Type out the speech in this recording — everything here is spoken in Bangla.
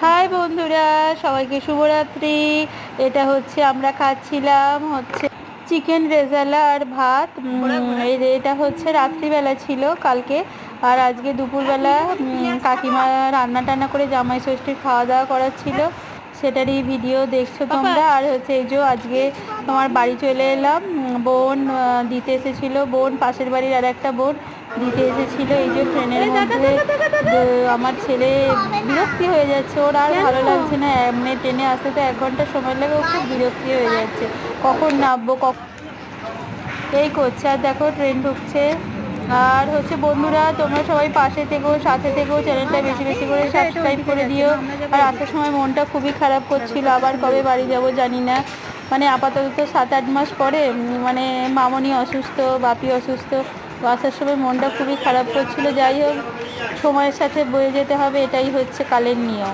হাই বন্ধুরা, সবাইকে শুভরাত্রি। এটা হচ্ছে আমরা খাচ্ছিলাম হচ্ছে চিকেন রেজালা আর ভাত। এটা হচ্ছে রাত্রিবেলা ছিল কালকে, আর আজকে দুপুরবেলা কাকিমা রান্না টান্না করে জামাই ষষ্ঠীর খাওয়া দাওয়া করার ছিল, সেটারই ভিডিও দেখছো তোমরা। আর হচ্ছে এই যে আজকে তোমার বাড়ি চলে এলাম, বোন দিতে এসেছিলো, বোন পাশের বাড়ির আর একটা বোন দিতে এসেছিল। এই যে ট্রেনের মধ্যে আমার ছেলে বিরক্তি হয়ে যাচ্ছে, ওর আর ভালো লাগছে না, এমনি ট্রেনে আসতে তো 1 ঘন্টা সময় লাগে, ও খুব বিরক্তি হয়ে যাচ্ছে, কখন নামবো কখন এই করছে। আর দেখো ট্রেন ঢুকছে। আর হচ্ছে বন্ধুরা, তোমরা সবাই পাশে থেকো, সাথে থেকো, চ্যানেলটা বেশি বেশি করে সাবস্ক্রাইব করে দিও। আর আসার সময় মনটা খুবই খারাপ করছিল, আবার কবে বাড়ি যাব জানি না। মানে আপাতত তো 7-8 মাস পরে মানে মামনি অসুস্থ, বাপি অসুস্থ, তো আসার সময় মনটা খুবই খারাপ করছিল। যাই হোক, সময়ের সাথে বয়ে যেতে হবে, এটাই হচ্ছে কালের নিয়ম।